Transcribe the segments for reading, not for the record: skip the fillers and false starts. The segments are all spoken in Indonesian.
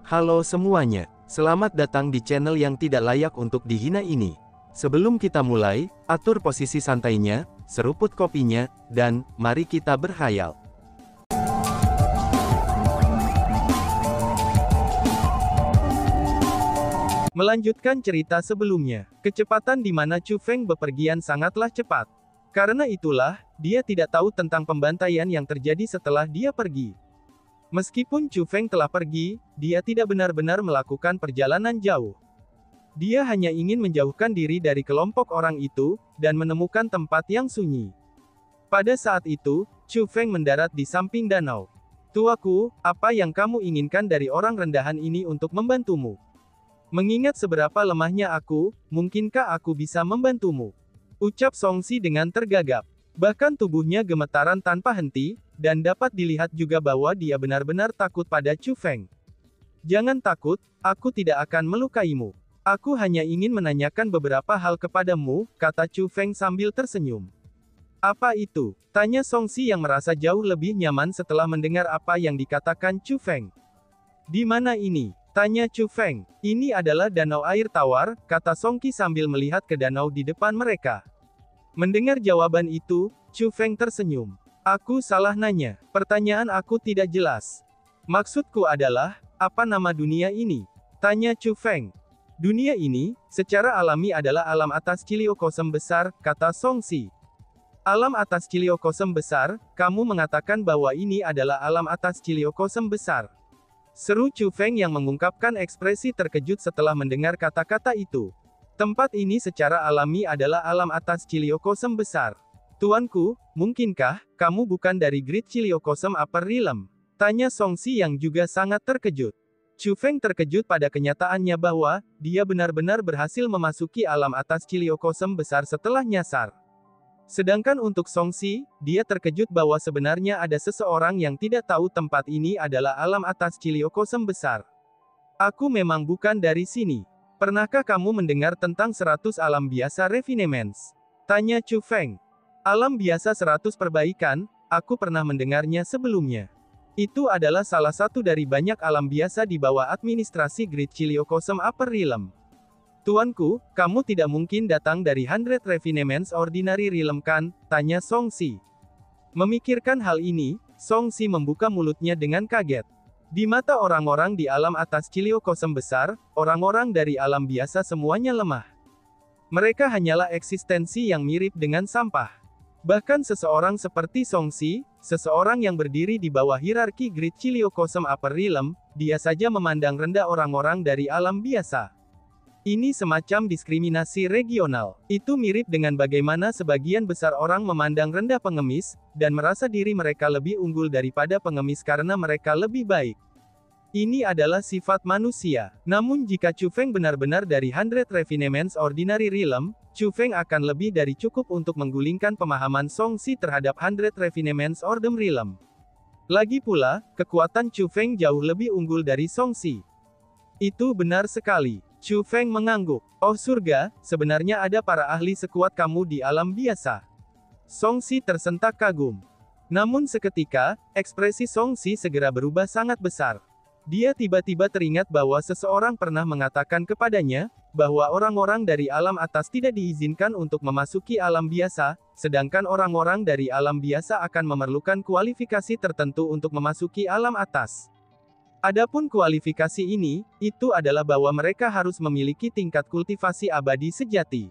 Halo semuanya, selamat datang di channel yang tidak layak untuk dihina ini. Sebelum kita mulai, atur posisi santainya, seruput kopinya, dan mari kita berkhayal. Melanjutkan cerita sebelumnya, kecepatan di mana Chu Feng bepergian sangatlah cepat. Karena itulah, dia tidak tahu tentang pembantaian yang terjadi setelah dia pergi. Meskipun Chu Feng telah pergi, dia tidak benar-benar melakukan perjalanan jauh. Dia hanya ingin menjauhkan diri dari kelompok orang itu, dan menemukan tempat yang sunyi. Pada saat itu, Chu Feng mendarat di samping danau. "Tuaku, apa yang kamu inginkan dari orang rendahan ini untuk membantumu? Mengingat seberapa lemahnya aku, mungkinkah aku bisa membantumu?" Ucap Songxi dengan tergagap. Bahkan tubuhnya gemetaran tanpa henti, dan dapat dilihat juga bahwa dia benar-benar takut pada Chu Feng. "Jangan takut, aku tidak akan melukaimu. Aku hanya ingin menanyakan beberapa hal kepadamu," kata Chu Feng sambil tersenyum. "Apa itu?" tanya Songxi yang merasa jauh lebih nyaman setelah mendengar apa yang dikatakan Chu Feng. "Di mana ini?" tanya Chu Feng. "Ini adalah danau air tawar," kata Songxi sambil melihat ke danau di depan mereka. Mendengar jawaban itu, Chu Feng tersenyum. "Aku salah nanya. Pertanyaan aku tidak jelas. Maksudku adalah, apa nama dunia ini?" tanya Chu Feng. "Dunia ini, secara alami adalah alam atas Ciliokosem besar," kata Songxi. "Alam atas Ciliokosem besar? Kamu mengatakan bahwa ini adalah alam atas Ciliokosem besar?" seru Chu Feng yang mengungkapkan ekspresi terkejut setelah mendengar kata-kata itu. "Tempat ini secara alami adalah alam atas Ciliokosem besar. Tuanku, mungkinkah kamu bukan dari Great Ciliokosem Upper Realm?" tanya Songxi yang juga sangat terkejut. Chu Feng terkejut pada kenyataannya bahwa dia benar-benar berhasil memasuki alam atas Ciliokosem besar setelah nyasar. Sedangkan untuk Songxi, dia terkejut bahwa sebenarnya ada seseorang yang tidak tahu tempat ini adalah alam atas Ciliokosem besar. "Aku memang bukan dari sini. Pernahkah kamu mendengar tentang 100 alam biasa refinements?" tanya Chu Feng. "Alam biasa 100 perbaikan, aku pernah mendengarnya sebelumnya. Itu adalah salah satu dari banyak alam biasa di bawah administrasi Great Ciliokosem Upper Realm. Tuanku, kamu tidak mungkin datang dari 100 Refinements Ordinary Realm kan?" tanya Songxi. Memikirkan hal ini, Songxi membuka mulutnya dengan kaget. Di mata orang-orang di alam atas Ciliokosem besar, orang-orang dari alam biasa semuanya lemah. Mereka hanyalah eksistensi yang mirip dengan sampah. Bahkan seseorang seperti Songxi, seseorang yang berdiri di bawah hierarki Great Ciliokosem Upper Realm, dia saja memandang rendah orang-orang dari alam biasa. Ini semacam diskriminasi regional. Itu mirip dengan bagaimana sebagian besar orang memandang rendah pengemis, dan merasa diri mereka lebih unggul daripada pengemis karena mereka lebih baik. Ini adalah sifat manusia. Namun jika Chu Feng benar-benar dari 100 Refinements Ordinary Realm, Chu Feng akan lebih dari cukup untuk menggulingkan pemahaman Songxi terhadap 100 Refinements Ordinary Realm. Lagi pula, kekuatan Chu Feng jauh lebih unggul dari Songxi. "Itu benar sekali." Chu Feng mengangguk. "Oh surga, sebenarnya ada para ahli sekuat kamu di alam biasa." Songxi tersentak kagum. Namun seketika, ekspresi Songxi segera berubah sangat besar. Dia tiba-tiba teringat bahwa seseorang pernah mengatakan kepadanya, bahwa orang-orang dari alam atas tidak diizinkan untuk memasuki alam biasa, sedangkan orang-orang dari alam biasa akan memerlukan kualifikasi tertentu untuk memasuki alam atas. Adapun kualifikasi ini, itu adalah bahwa mereka harus memiliki tingkat kultivasi abadi sejati.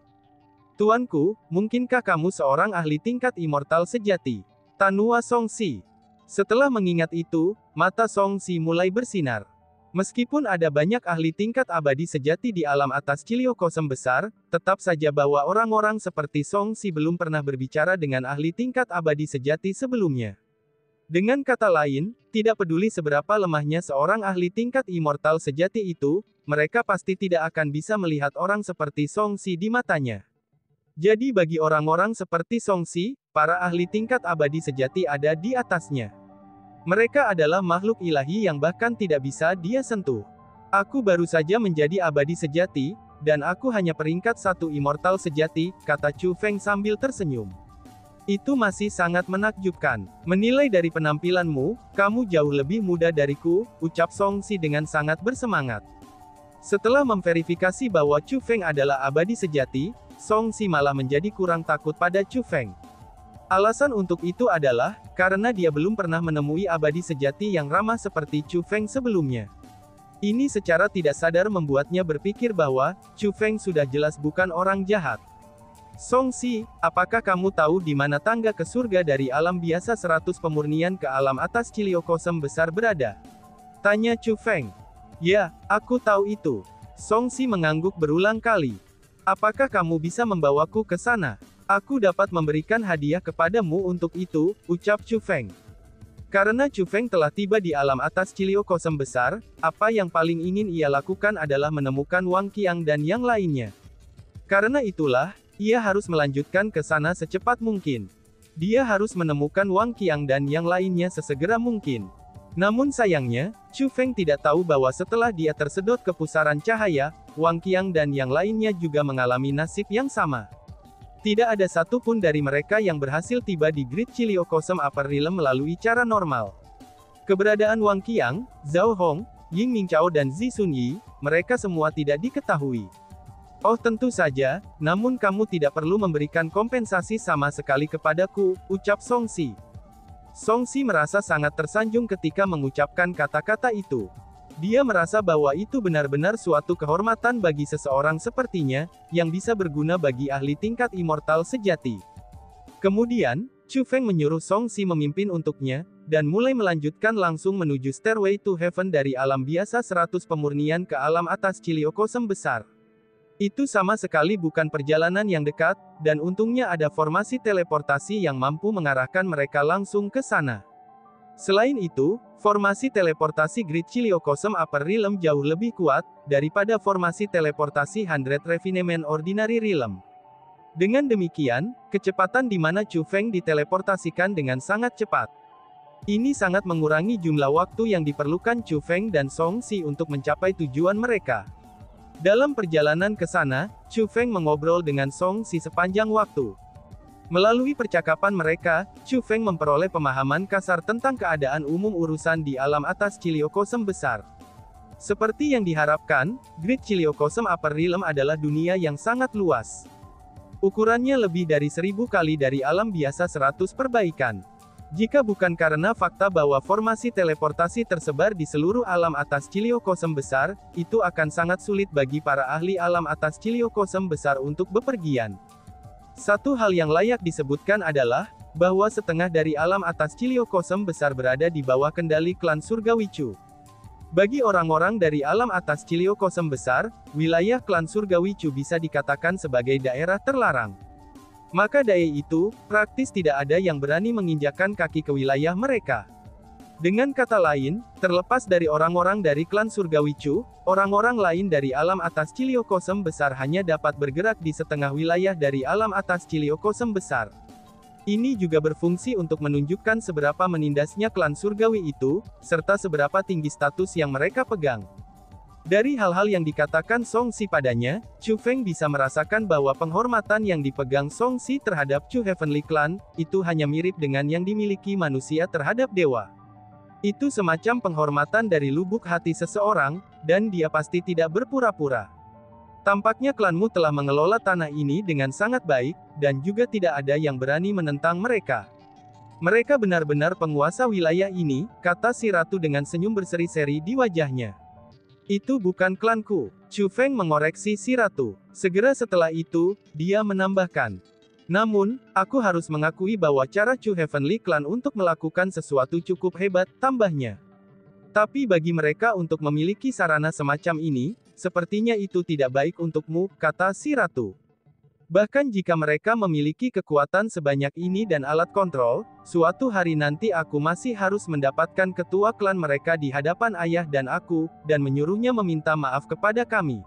"Tuanku, mungkinkah kamu seorang ahli tingkat immortal sejati?" tanua Songxi. Setelah mengingat itu, mata Songxi mulai bersinar. Meskipun ada banyak ahli tingkat abadi sejati di alam atas Ciliokosem besar, tetap saja bahwa orang-orang seperti Songxi belum pernah berbicara dengan ahli tingkat abadi sejati sebelumnya. Dengan kata lain, tidak peduli seberapa lemahnya seorang ahli tingkat immortal sejati itu, mereka pasti tidak akan bisa melihat orang seperti Songxi di matanya. Jadi bagi orang-orang seperti Songxi, para ahli tingkat abadi sejati ada di atasnya. Mereka adalah makhluk ilahi yang bahkan tidak bisa dia sentuh. "Aku baru saja menjadi abadi sejati, dan aku hanya peringkat 1 immortal sejati," kata Chu Feng sambil tersenyum. Itu masih sangat menakjubkan. Menilai dari penampilanmu, kamu jauh lebih muda dariku, ucap Song Si dengan sangat bersemangat. Setelah memverifikasi bahwa Chu Feng adalah abadi sejati, Song Si malah menjadi kurang takut pada Chu Feng. Alasan untuk itu adalah, karena dia belum pernah menemui abadi sejati yang ramah seperti Chu Feng sebelumnya. Ini secara tidak sadar membuatnya berpikir bahwa, Chu Feng sudah jelas bukan orang jahat. Song Si, apakah kamu tahu di mana tangga ke surga dari alam biasa 100 pemurnian ke alam atas Cilio Kosem besar berada? Tanya Chu Feng. Ya, aku tahu itu. Song Si mengangguk berulang kali. Apakah kamu bisa membawaku ke sana? Aku dapat memberikan hadiah kepadamu untuk itu, ucap Chu Feng. Karena Chu Feng telah tiba di alam atas Cilio Kosem besar, apa yang paling ingin ia lakukan adalah menemukan Wang Qiang dan yang lainnya. Karena itulah, ia harus melanjutkan ke sana secepat mungkin. Dia harus menemukan Wang Qiang dan yang lainnya sesegera mungkin. Namun sayangnya, Chu Feng tidak tahu bahwa setelah dia tersedot ke pusaran cahaya, Wang Qiang dan yang lainnya juga mengalami nasib yang sama. Tidak ada satupun dari mereka yang berhasil tiba di Great Cilio Kosem Upper Realm melalui cara normal. Keberadaan Wang Qiang, Zhao Hong, Ying Mingchao dan Zi Sunyi, mereka semua tidak diketahui. Oh tentu saja, namun kamu tidak perlu memberikan kompensasi sama sekali kepadaku, ucap Song Si. Song Si merasa sangat tersanjung ketika mengucapkan kata-kata itu. Dia merasa bahwa itu benar-benar suatu kehormatan bagi seseorang sepertinya, yang bisa berguna bagi ahli tingkat immortal sejati. Kemudian, Chu Feng menyuruh Song Si memimpin untuknya, dan mulai melanjutkan langsung menuju Stairway to Heaven dari alam biasa 100 pemurnian ke alam atas Cilio Kosem besar. Itu sama sekali bukan perjalanan yang dekat, dan untungnya ada formasi teleportasi yang mampu mengarahkan mereka langsung ke sana. Selain itu, formasi teleportasi Great Cilio Kosem Upper Realm jauh lebih kuat, daripada formasi teleportasi 100 Refinement Ordinary Realm. Dengan demikian, kecepatan di mana Chu Feng diteleportasikan dengan sangat cepat. Ini sangat mengurangi jumlah waktu yang diperlukan Chu Feng dan Song Si untuk mencapai tujuan mereka. Dalam perjalanan ke sana, Chu Feng mengobrol dengan Song Si sepanjang waktu. Melalui percakapan mereka, Chu Feng memperoleh pemahaman kasar tentang keadaan umum urusan di alam atas Cilio Kosem besar. Seperti yang diharapkan, Great Cilio Kosem Upper Realm adalah dunia yang sangat luas. Ukurannya lebih dari 1000 kali dari alam biasa 100 perbaikan. Jika bukan karena fakta bahwa formasi teleportasi tersebar di seluruh alam atas Cilio Kosem besar, itu akan sangat sulit bagi para ahli alam atas Cilio Kosem besar untuk bepergian. Satu hal yang layak disebutkan adalah, bahwa setengah dari alam atas Cilio Kosem besar berada di bawah kendali klan Surgawi Chu. Bagi orang-orang dari alam atas Cilio Kosem besar, wilayah klan Surgawi Chu bisa dikatakan sebagai daerah terlarang. Maka dari itu, praktis tidak ada yang berani menginjakkan kaki ke wilayah mereka. Dengan kata lain, terlepas dari orang-orang dari klan Surgawi Chu, orang-orang lain dari alam atas Cilio Kosem besar hanya dapat bergerak di setengah wilayah dari alam atas Cilio Kosem besar. Ini juga berfungsi untuk menunjukkan seberapa menindasnya klan Surgawi itu, serta seberapa tinggi status yang mereka pegang. Dari hal-hal yang dikatakan Song Si padanya, Chu Feng bisa merasakan bahwa penghormatan yang dipegang Song Si terhadap Chu Heavenly Clan, itu hanya mirip dengan yang dimiliki manusia terhadap dewa. Itu semacam penghormatan dari lubuk hati seseorang, dan dia pasti tidak berpura-pura. Tampaknya klanmu telah mengelola tanah ini dengan sangat baik, dan juga tidak ada yang berani menentang mereka. Mereka benar-benar penguasa wilayah ini, kata si ratu dengan senyum berseri-seri di wajahnya. Itu bukan klanku. Chu Feng mengoreksi si ratu. Segera setelah itu, dia menambahkan. Namun, aku harus mengakui bahwa cara Chu Heavenly Clan untuk melakukan sesuatu cukup hebat, tambahnya. Tapi bagi mereka untuk memiliki sarana semacam ini, sepertinya itu tidak baik untukmu, kata si ratu. Bahkan jika mereka memiliki kekuatan sebanyak ini dan alat kontrol, suatu hari nanti aku masih harus mendapatkan ketua klan mereka di hadapan ayah dan aku, dan menyuruhnya meminta maaf kepada kami.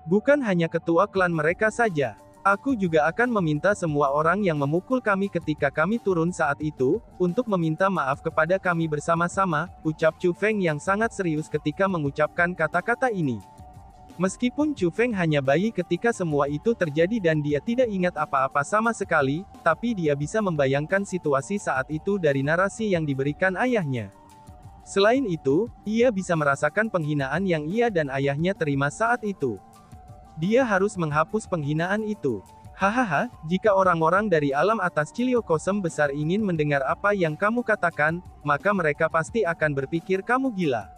Bukan hanya ketua klan mereka saja. Aku juga akan meminta semua orang yang memukul kami ketika kami turun saat itu, untuk meminta maaf kepada kami bersama-sama, ucap Chu Feng yang sangat serius ketika mengucapkan kata-kata ini. Meskipun Chu Feng hanya bayi ketika semua itu terjadi dan dia tidak ingat apa-apa sama sekali, tapi dia bisa membayangkan situasi saat itu dari narasi yang diberikan ayahnya. Selain itu, ia bisa merasakan penghinaan yang ia dan ayahnya terima saat itu. Dia harus menghapus penghinaan itu. Hahaha, jika orang-orang dari alam atas Ciliokosem besar ingin mendengar apa yang kamu katakan, maka mereka pasti akan berpikir kamu gila.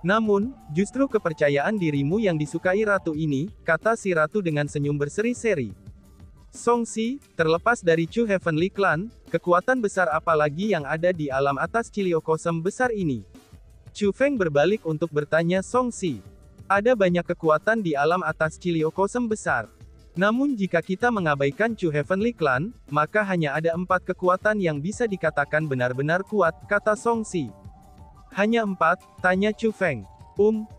Namun, justru kepercayaan dirimu yang disukai ratu ini, kata si ratu dengan senyum berseri-seri. Songxi, terlepas dari Chu Heavenly Clan, kekuatan besar apa lagi yang ada di alam atas Ciliokosem besar ini? Chu Feng berbalik untuk bertanya Songxi. Ada banyak kekuatan di alam atas Ciliokosem besar. Namun jika kita mengabaikan Chu Heavenly Clan, maka hanya ada 4 kekuatan yang bisa dikatakan benar-benar kuat, kata Songxi. Hanya 4, tanya Chu Feng.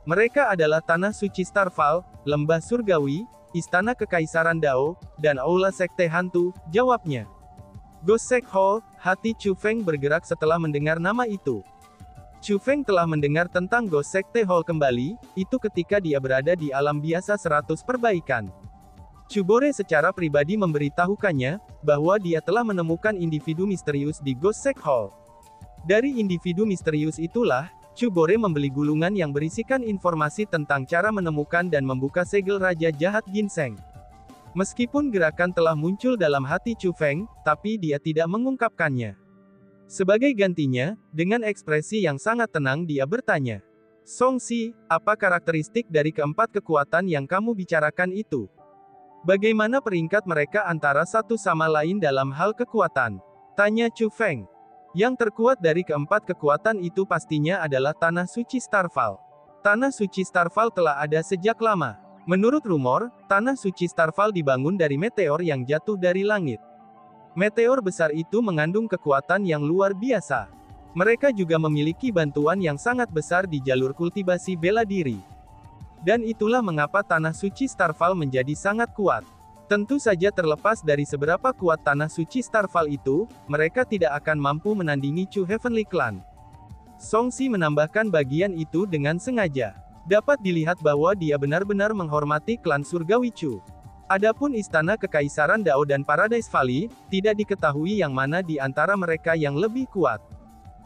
Mereka adalah Tanah Suci Starfall, Lembah Surgawi, Istana Kekaisaran Dao, dan Aula Sekte Hantu, jawabnya. Ghost Sect Hall, hati Chu Feng bergerak setelah mendengar nama itu. Chu Feng telah mendengar tentang Ghost Sekte Hall kembali, itu ketika dia berada di alam biasa 100 perbaikan. Chu Bore secara pribadi memberitahukannya, bahwa dia telah menemukan individu misterius di Ghost Sect Hall. Dari individu misterius itulah, Chu Bore membeli gulungan yang berisikan informasi tentang cara menemukan dan membuka segel Raja Jahat Ginseng. Meskipun gerakan telah muncul dalam hati Chu Feng, tapi dia tidak mengungkapkannya. Sebagai gantinya, dengan ekspresi yang sangat tenang dia bertanya. Songxi, apa karakteristik dari keempat kekuatan yang kamu bicarakan itu? Bagaimana peringkat mereka antara satu sama lain dalam hal kekuatan? Tanya Chu Feng. Yang terkuat dari keempat kekuatan itu pastinya adalah Tanah Suci Starfall. Tanah Suci Starfall telah ada sejak lama. Menurut rumor, Tanah Suci Starfall dibangun dari meteor yang jatuh dari langit. Meteor besar itu mengandung kekuatan yang luar biasa. Mereka juga memiliki bantuan yang sangat besar di jalur kultivasi bela diri. Dan itulah mengapa Tanah Suci Starfall menjadi sangat kuat. Tentu saja terlepas dari seberapa kuat Tanah Suci Starfall itu, mereka tidak akan mampu menandingi Chu Heavenly Clan. Songxi menambahkan bagian itu dengan sengaja. Dapat dilihat bahwa dia benar-benar menghormati klan Surgawi Chu. Adapun Istana Kekaisaran Dao dan Paradise Valley, tidak diketahui yang mana di antara mereka yang lebih kuat.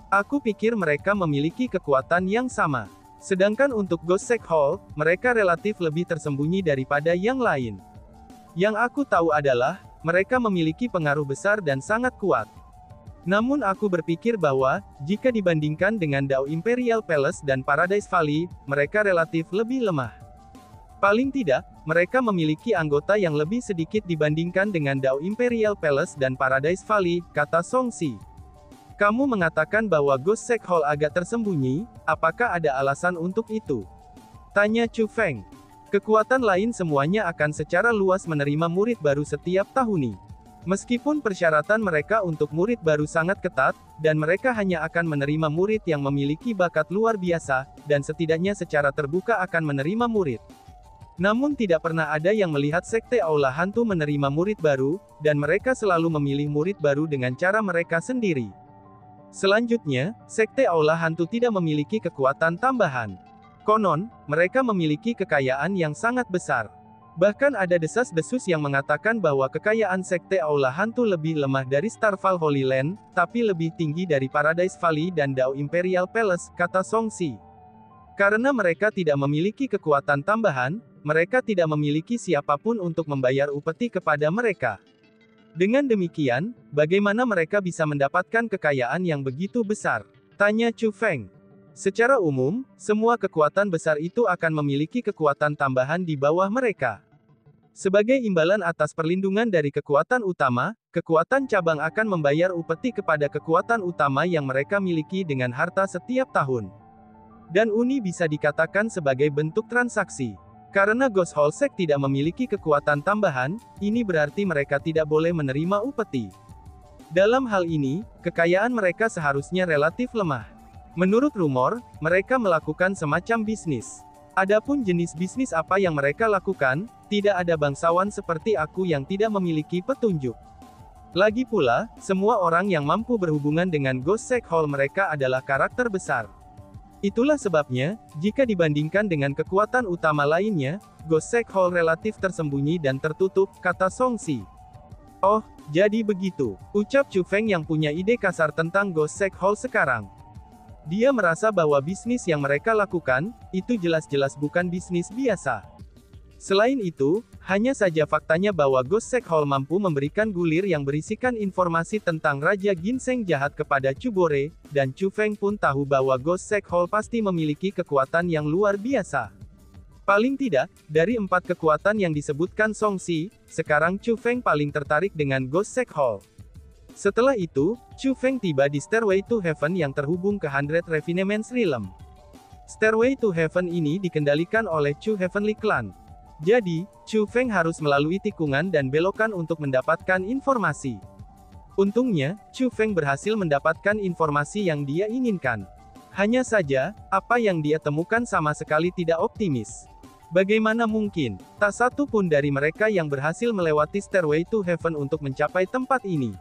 Aku pikir mereka memiliki kekuatan yang sama. Sedangkan untuk Ghost Sect Hall, mereka relatif lebih tersembunyi daripada yang lain. Yang aku tahu adalah, mereka memiliki pengaruh besar dan sangat kuat. Namun aku berpikir bahwa, jika dibandingkan dengan Dao Imperial Palace dan Paradise Valley, mereka relatif lebih lemah. Paling tidak, mereka memiliki anggota yang lebih sedikit dibandingkan dengan Dao Imperial Palace dan Paradise Valley, kata Songxi. Kamu mengatakan bahwa Ghost Sect Hall agak tersembunyi, apakah ada alasan untuk itu? Tanya Chu Feng. Kekuatan lain semuanya akan secara luas menerima murid baru setiap tahun. Meskipun persyaratan mereka untuk murid baru sangat ketat, dan mereka hanya akan menerima murid yang memiliki bakat luar biasa, dan setidaknya secara terbuka akan menerima murid. Namun tidak pernah ada yang melihat Sekte Aula Hantu menerima murid baru, dan mereka selalu memilih murid baru dengan cara mereka sendiri. Selanjutnya, Sekte Aula Hantu tidak memiliki kekuatan tambahan. Konon, mereka memiliki kekayaan yang sangat besar. Bahkan ada desas-desus yang mengatakan bahwa kekayaan Sekte Aula Hantu lebih lemah dari Starfall Holy Land, tapi lebih tinggi dari Paradise Valley dan Dao Imperial Palace, kata Songxi. Karena mereka tidak memiliki kekuatan tambahan, mereka tidak memiliki siapapun untuk membayar upeti kepada mereka. Dengan demikian, bagaimana mereka bisa mendapatkan kekayaan yang begitu besar? Tanya Chu Feng. Secara umum, semua kekuatan besar itu akan memiliki kekuatan tambahan di bawah mereka. Sebagai imbalan atas perlindungan dari kekuatan utama, kekuatan cabang akan membayar upeti kepada kekuatan utama yang mereka miliki dengan harta setiap tahun. Dan uni bisa dikatakan sebagai bentuk transaksi. Karena Ghost Hall Sect tidak memiliki kekuatan tambahan, ini berarti mereka tidak boleh menerima upeti. Dalam hal ini, kekayaan mereka seharusnya relatif lemah. Menurut rumor, mereka melakukan semacam bisnis. Adapun jenis bisnis apa yang mereka lakukan, tidak ada bangsawan seperti aku yang tidak memiliki petunjuk. Lagi pula, semua orang yang mampu berhubungan dengan Ghost Sect Hall mereka adalah karakter besar. Itulah sebabnya, jika dibandingkan dengan kekuatan utama lainnya, Ghost Shack Hall relatif tersembunyi dan tertutup, kata Song Si. Oh, jadi begitu, ucap Chu Feng yang punya ide kasar tentang Ghost Shack Hall sekarang. Dia merasa bahwa bisnis yang mereka lakukan, itu jelas-jelas bukan bisnis biasa. Selain itu, hanya saja faktanya bahwa Ghost Shack Hall mampu memberikan gulir yang berisikan informasi tentang Raja Ginseng jahat kepada Chu Bore, dan Chu Feng pun tahu bahwa Ghost Shack Hall pasti memiliki kekuatan yang luar biasa. Paling tidak, dari 4 kekuatan yang disebutkan Song Si, sekarang Chu Feng paling tertarik dengan Ghost Shack Hall. Setelah itu, Chu Feng tiba di Stairway to Heaven yang terhubung ke 100 Refinements Realm. Stairway to Heaven ini dikendalikan oleh Chu Heavenly Clan. Jadi, Chu Feng harus melalui tikungan dan belokan untuk mendapatkan informasi. Untungnya, Chu Feng berhasil mendapatkan informasi yang dia inginkan. Hanya saja, apa yang dia temukan sama sekali tidak optimis. Bagaimana mungkin, tak satu pun dari mereka yang berhasil melewati Stairway to Heaven untuk mencapai tempat ini.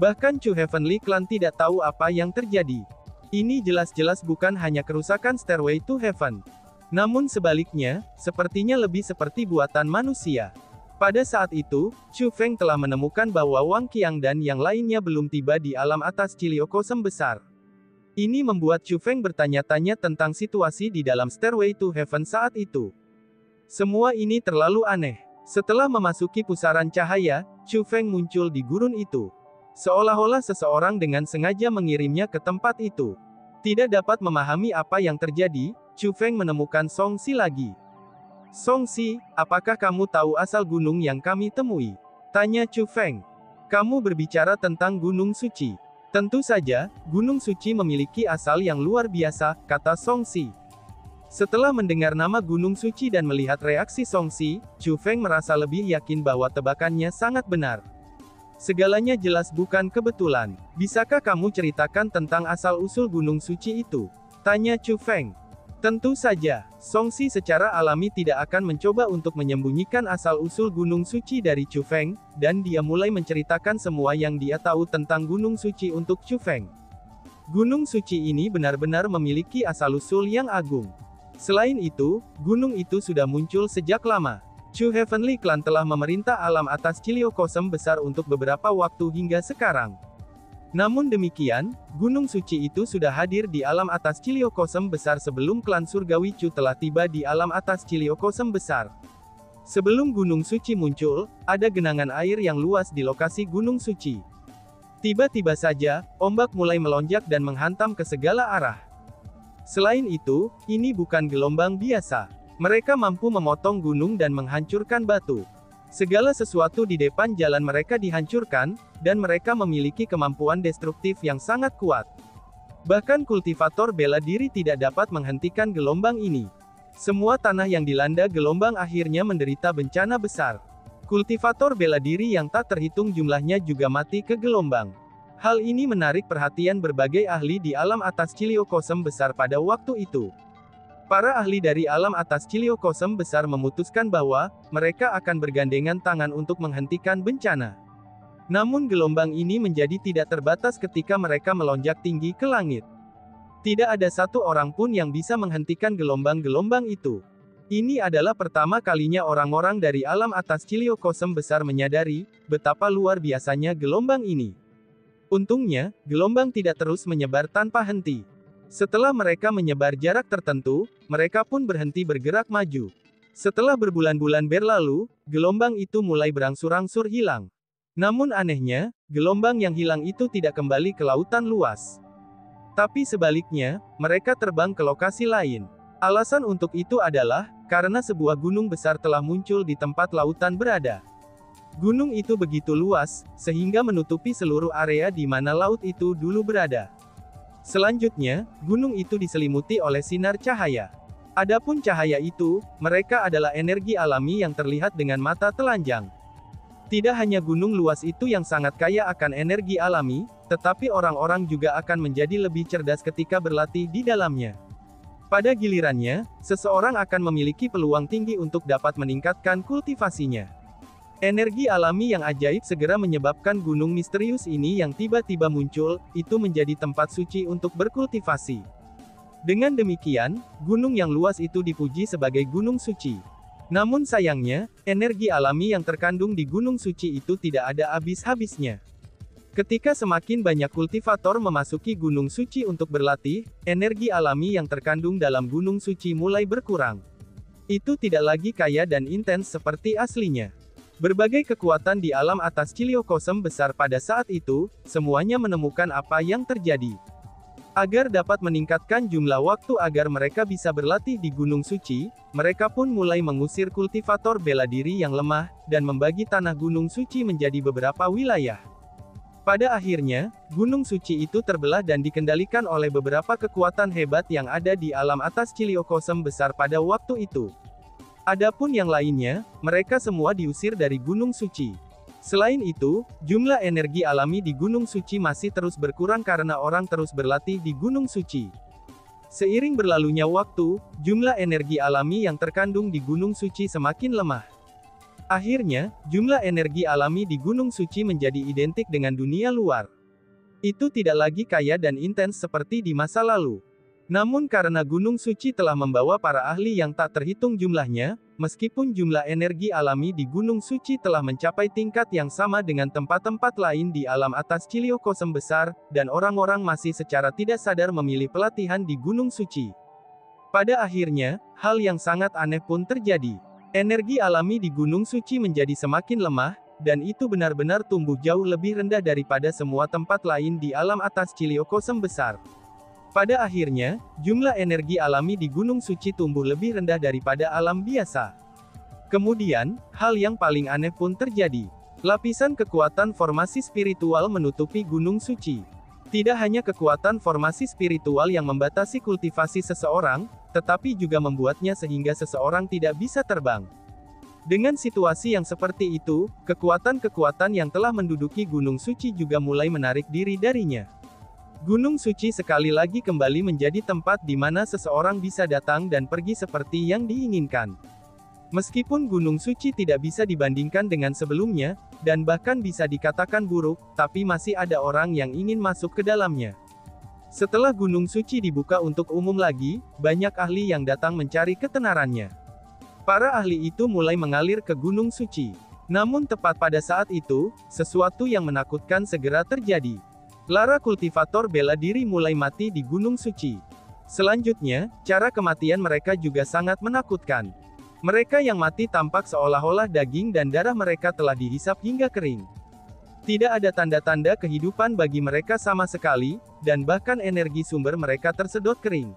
Bahkan Chu Heavenly Clan tidak tahu apa yang terjadi. Ini jelas-jelas bukan hanya kerusakan Stairway to Heaven. Namun sebaliknya, sepertinya lebih seperti buatan manusia. Pada saat itu, Chu Feng telah menemukan bahwa Wang Qiang dan yang lainnya belum tiba di alam atas Ciliokosem besar. Ini membuat Chu Feng bertanya-tanya tentang situasi di dalam Stairway to Heaven saat itu. Semua ini terlalu aneh. Setelah memasuki pusaran cahaya, Chu Feng muncul di gurun itu. Seolah-olah seseorang dengan sengaja mengirimnya ke tempat itu. Tidak dapat memahami apa yang terjadi, Chu Feng menemukan Song Si lagi. Song Si, apakah kamu tahu asal gunung yang kami temui? Tanya Chu Feng. Kamu berbicara tentang Gunung Suci. Tentu saja, Gunung Suci memiliki asal yang luar biasa, kata Song Si. Setelah mendengar nama Gunung Suci dan melihat reaksi Song Si, Chu Feng merasa lebih yakin bahwa tebakannya sangat benar. Segalanya jelas bukan kebetulan. Bisakah kamu ceritakan tentang asal-usul Gunung Suci itu? Tanya Chu Feng. Tentu saja, Song Si secara alami tidak akan mencoba untuk menyembunyikan asal-usul Gunung Suci dari Chu Feng, dan dia mulai menceritakan semua yang dia tahu tentang Gunung Suci untuk Chu Feng. Gunung Suci ini benar-benar memiliki asal-usul yang agung. Selain itu, gunung itu sudah muncul sejak lama. Chu Heavenly Clan telah memerintah alam atas Ciliokosem besar untuk beberapa waktu hingga sekarang. Namun demikian, Gunung Suci itu sudah hadir di alam atas Ciliokosem besar sebelum klan Surgawi Chu telah tiba di alam atas Ciliokosem besar. Sebelum Gunung Suci muncul, ada genangan air yang luas di lokasi Gunung Suci. Tiba-tiba saja, ombak mulai melonjak dan menghantam ke segala arah. Selain itu, ini bukan gelombang biasa. Mereka mampu memotong gunung dan menghancurkan batu. Segala sesuatu di depan jalan mereka dihancurkan, dan mereka memiliki kemampuan destruktif yang sangat kuat. Bahkan kultivator bela diri tidak dapat menghentikan gelombang ini. Semua tanah yang dilanda gelombang akhirnya menderita bencana besar. Kultivator bela diri yang tak terhitung jumlahnya juga mati ke gelombang. Hal ini menarik perhatian berbagai ahli di alam atas Ciliokosem besar pada waktu itu. Para ahli dari alam atas Ciliokosem besar memutuskan bahwa mereka akan bergandengan tangan untuk menghentikan bencana. Namun gelombang ini menjadi tidak terbatas ketika mereka melonjak tinggi ke langit. Tidak ada satu orang pun yang bisa menghentikan gelombang-gelombang itu. Ini adalah pertama kalinya orang-orang dari alam atas Ciliokosem besar menyadari betapa luar biasanya gelombang ini. Untungnya, gelombang tidak terus menyebar tanpa henti. Setelah mereka menyebar jarak tertentu, mereka pun berhenti bergerak maju. Setelah berbulan-bulan berlalu, gelombang itu mulai berangsur-angsur hilang. Namun anehnya, gelombang yang hilang itu tidak kembali ke lautan luas. Tapi sebaliknya, mereka terbang ke lokasi lain. Alasan untuk itu adalah, karena sebuah gunung besar telah muncul di tempat lautan berada. Gunung itu begitu luas, sehingga menutupi seluruh area di mana laut itu dulu berada. Selanjutnya, gunung itu diselimuti oleh sinar cahaya. Adapun cahaya itu, mereka adalah energi alami yang terlihat dengan mata telanjang. Tidak hanya gunung luas itu yang sangat kaya akan energi alami, tetapi orang-orang juga akan menjadi lebih cerdas ketika berlatih di dalamnya. Pada gilirannya, seseorang akan memiliki peluang tinggi untuk dapat meningkatkan kultivasinya. Energi alami yang ajaib segera menyebabkan gunung misterius ini yang tiba-tiba muncul, itu menjadi tempat suci untuk berkultivasi. Dengan demikian, gunung yang luas itu dipuji sebagai gunung suci. Namun sayangnya, energi alami yang terkandung di gunung suci itu tidak ada habis-habisnya. Ketika semakin banyak kultivator memasuki gunung suci untuk berlatih, energi alami yang terkandung dalam gunung suci mulai berkurang. Itu tidak lagi kaya dan intens seperti aslinya. Berbagai kekuatan di alam atas Ciliocosm besar pada saat itu, semuanya menemukan apa yang terjadi. Agar dapat meningkatkan jumlah waktu agar mereka bisa berlatih di Gunung Suci, mereka pun mulai mengusir kultivator bela diri yang lemah, dan membagi tanah Gunung Suci menjadi beberapa wilayah. Pada akhirnya, Gunung Suci itu terbelah dan dikendalikan oleh beberapa kekuatan hebat yang ada di alam atas Ciliocosm besar pada waktu itu. Adapun yang lainnya, mereka semua diusir dari Gunung Suci. Selain itu, jumlah energi alami di Gunung Suci masih terus berkurang karena orang terus berlatih di Gunung Suci. Seiring berlalunya waktu, jumlah energi alami yang terkandung di Gunung Suci semakin lemah. Akhirnya, jumlah energi alami di Gunung Suci menjadi identik dengan dunia luar. Itu tidak lagi kaya dan intens seperti di masa lalu. Namun karena Gunung Suci telah membawa para ahli yang tak terhitung jumlahnya, meskipun jumlah energi alami di Gunung Suci telah mencapai tingkat yang sama dengan tempat-tempat lain di alam atas Ciliocosm besar, dan orang-orang masih secara tidak sadar memilih pelatihan di Gunung Suci. Pada akhirnya, hal yang sangat aneh pun terjadi. Energi alami di Gunung Suci menjadi semakin lemah, dan itu benar-benar tumbuh jauh lebih rendah daripada semua tempat lain di alam atas Ciliocosm besar. Pada akhirnya, jumlah energi alami di Gunung Suci tumbuh lebih rendah daripada alam biasa. Kemudian, hal yang paling aneh pun terjadi. Lapisan kekuatan formasi spiritual menutupi Gunung Suci. Tidak hanya kekuatan formasi spiritual yang membatasi kultivasi seseorang, tetapi juga membuatnya sehingga seseorang tidak bisa terbang. Dengan situasi yang seperti itu, kekuatan-kekuatan yang telah menduduki Gunung Suci juga mulai menarik diri darinya. Gunung Suci sekali lagi kembali menjadi tempat di mana seseorang bisa datang dan pergi seperti yang diinginkan. Meskipun Gunung Suci tidak bisa dibandingkan dengan sebelumnya, dan bahkan bisa dikatakan buruk, tapi masih ada orang yang ingin masuk ke dalamnya. Setelah Gunung Suci dibuka untuk umum lagi, banyak ahli yang datang mencari ketenarannya. Para ahli itu mulai mengalir ke Gunung Suci. Namun tepat pada saat itu, sesuatu yang menakutkan segera terjadi. Lara kultivator bela diri mulai mati di Gunung Suci. Selanjutnya, cara kematian mereka juga sangat menakutkan. Mereka yang mati tampak seolah-olah daging dan darah mereka telah dihisap hingga kering. Tidak ada tanda-tanda kehidupan bagi mereka sama sekali, dan bahkan energi sumber mereka tersedot kering.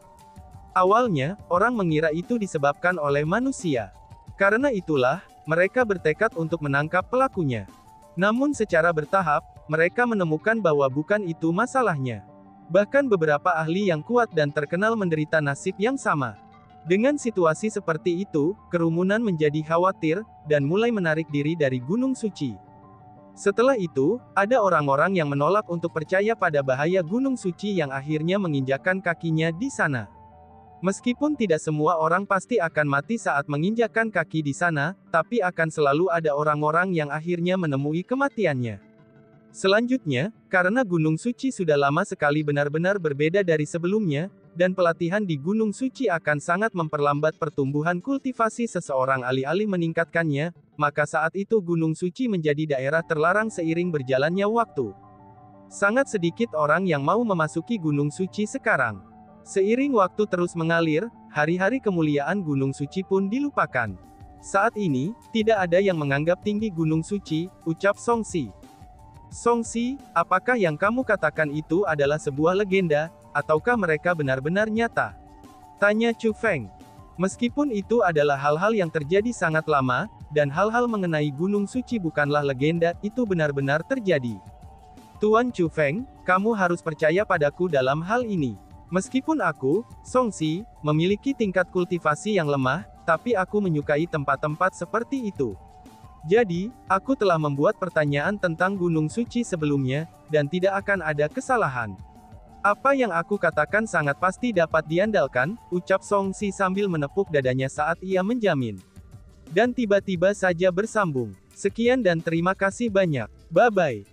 Awalnya, orang mengira itu disebabkan oleh manusia. Karena itulah, mereka bertekad untuk menangkap pelakunya. Namun secara bertahap, mereka menemukan bahwa bukan itu masalahnya. Bahkan beberapa ahli yang kuat dan terkenal menderita nasib yang sama. Dengan situasi seperti itu, kerumunan menjadi khawatir, dan mulai menarik diri dari Gunung Suci. Setelah itu, ada orang-orang yang menolak untuk percaya pada bahaya Gunung Suci yang akhirnya menginjakkan kakinya di sana. Meskipun tidak semua orang pasti akan mati saat menginjakkan kaki di sana, tapi akan selalu ada orang-orang yang akhirnya menemui kematiannya. Selanjutnya, karena Gunung Suci sudah lama sekali benar-benar berbeda dari sebelumnya, dan pelatihan di Gunung Suci akan sangat memperlambat pertumbuhan kultivasi seseorang alih-alih meningkatkannya, maka saat itu Gunung Suci menjadi daerah terlarang seiring berjalannya waktu. Sangat sedikit orang yang mau memasuki Gunung Suci sekarang. Seiring waktu terus mengalir, hari-hari kemuliaan Gunung Suci pun dilupakan. Saat ini, tidak ada yang menganggap tinggi Gunung Suci, ucap Songxi. Songxi, apakah yang kamu katakan itu adalah sebuah legenda, ataukah mereka benar-benar nyata? Tanya Chu Feng. Meskipun itu adalah hal-hal yang terjadi sangat lama, dan hal-hal mengenai Gunung Suci bukanlah legenda, itu benar-benar terjadi. Tuan Chu Feng, kamu harus percaya padaku dalam hal ini. Meskipun aku, Songxi, memiliki tingkat kultivasi yang lemah, tapi aku menyukai tempat-tempat seperti itu. Jadi, aku telah membuat pertanyaan tentang Gunung Suci sebelumnya, dan tidak akan ada kesalahan. Apa yang aku katakan sangat pasti dapat diandalkan, ucap Songxi sambil menepuk dadanya saat ia menjamin. Dan tiba-tiba saja bersambung. Sekian dan terima kasih banyak. Bye-bye.